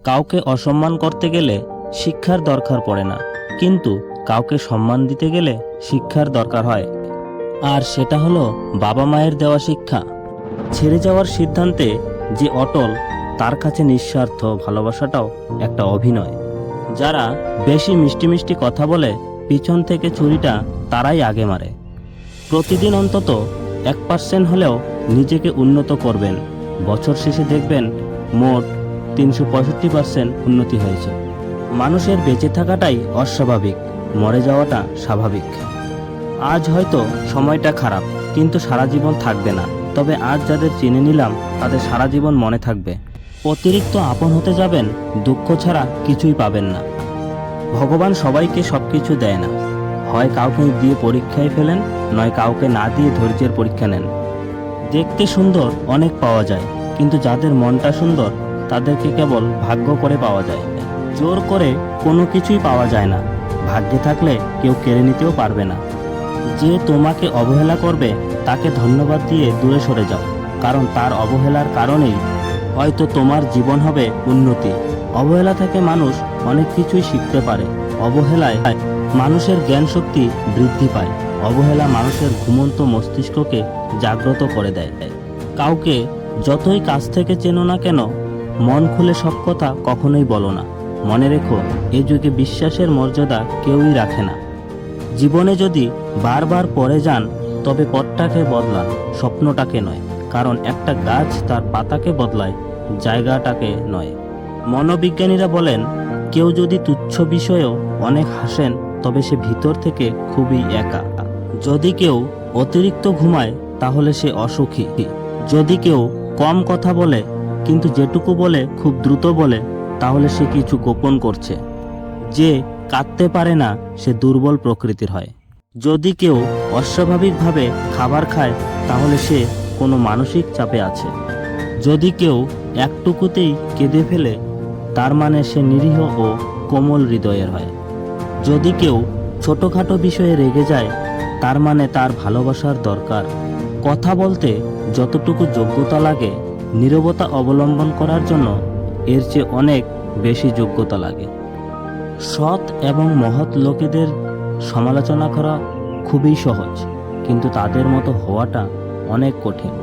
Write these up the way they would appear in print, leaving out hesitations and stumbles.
কাউকে অসম্মান করতে গেলে শিক্ষার দরকার পড়ে না, কিন্তু কাউকে সম্মান দিতে গেলে শিক্ষার দরকার হয়। আর সেটা হলো বাবা মায়ের দেওয়া শিক্ষা। ছেড়ে যাওয়ার সিদ্ধান্তে যে অটল, তার কাছে নিঃস্বার্থ ভালোবাসাটাও একটা অভিনয়। যারা বেশি মিষ্টি মিষ্টি কথা বলে পিছন থেকে ছুরিটা তারাই আগে মারে। প্রতিদিন অন্তত 1% হলেও নিজেকে উন্নত করবেন। বছর শেষে দেখবেন মোট 365% উন্নতি হয়েছে। মানুষের বেঁচে থাকাটাই অস্বাভাবিক, মরে যাওয়াটা স্বাভাবিক। আজ হয়তো সময়টা খারাপ, কিন্তু সারা জীবন থাকবে না। তবে আজ যাদের চিনে নিলাম তাদের সারা জীবন মনে থাকবে। অতিরিক্ত আপন হতে যাবেন, দুঃখ ছাড়া কিছুই পাবেন না। ভগবান সবাইকে সবকিছু দেয় না। হয় কাউকে দিয়ে পরীক্ষায় ফেলেন, নয় কাউকে না দিয়ে ধৈর্যের পরীক্ষা নেন। দেখতে সুন্দর অনেক পাওয়া যায়, কিন্তু যাদের মনটা সুন্দর তাদেরকে কেবল ভাগ্য করে পাওয়া যায়। জোর করে কোনো কিছুই পাওয়া যায় না। ভাগ্যে থাকলে কেউ কেড়ে নিতেও পারবে না। যে তোমাকে অবহেলা করবে তাকে ধন্যবাদ দিয়ে দূরে সরে যাও, কারণ তার অবহেলার কারণেই হয়তো তোমার জীবন হবে উন্নতি। অবহেলা থেকে মানুষ অনেক কিছুই শিখতে পারে। অবহেলায় মানুষের জ্ঞান শক্তি বৃদ্ধি পায়। অবহেলা মানুষের ঘুমন্ত মস্তিষ্ককে জাগ্রত করে দেয়। কাউকে যতই কাছ থেকে চেনো না কেন, মন খুলে সব কথা কখনোই বলো না। মনে রেখো, এ যুগে বিশ্বাসের মর্যাদা কেউই রাখে না। জীবনে যদি বারবার পড়ে যান, তবে পথটাকে বদলান, স্বপ্নটাকে নয়। কারণ একটা গাছ তার পাতাকে বদলায়, জায়গাটাকে নয়। মনোবিজ্ঞানীরা বলেন, কেউ যদি তুচ্ছ বিষয়েও অনেক হাসেন, তবে সে ভিতর থেকে খুবই একা। যদি কেউ অতিরিক্ত ঘুমায়, তাহলে সে অসুখী। যদি কেউ কম কথা বলে, কিন্তু যেটুকু বলে খুব দ্রুত বলে, তাহলে সে কিছু গোপন করছে। যে কাঁদতে পারে না, সে দুর্বল প্রকৃতির হয়। যদি কেউ অস্বাভাবিকভাবে খাবার খায়, তাহলে সে কোনো মানসিক চাপে আছে। যদি কেউ একটুকুতেই কেঁদে ফেলে, তার মানে সে নিরীহ ও কোমল হৃদয়ের হয়। যদি কেউ ছোটোখাটো বিষয়ে রেগে যায়, তার মানে তার ভালোবাসার দরকার। কথা বলতে যতটুকু যোগ্যতা লাগে, নীরবতা অবলম্বন করার জন্য এর চেয়ে অনেক বেশি যোগ্যতা লাগে। সৎ এবং মহৎ লোকেদের সমালোচনা করা খুবই সহজ, কিন্তু তাদের মতো হওয়াটা অনেক কঠিন।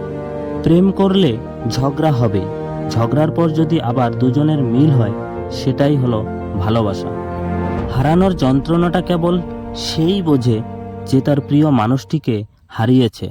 প্রেম করলে ঝগড়া হবে, ঝগড়ার পর যদি আবার দুজনের মিল হয়, সেটাই হলো ভালোবাসা। হারানোর যন্ত্রণাটা কেবল সেই বোঝে যে তার প্রিয় মানুষটিকে হারিয়েছে।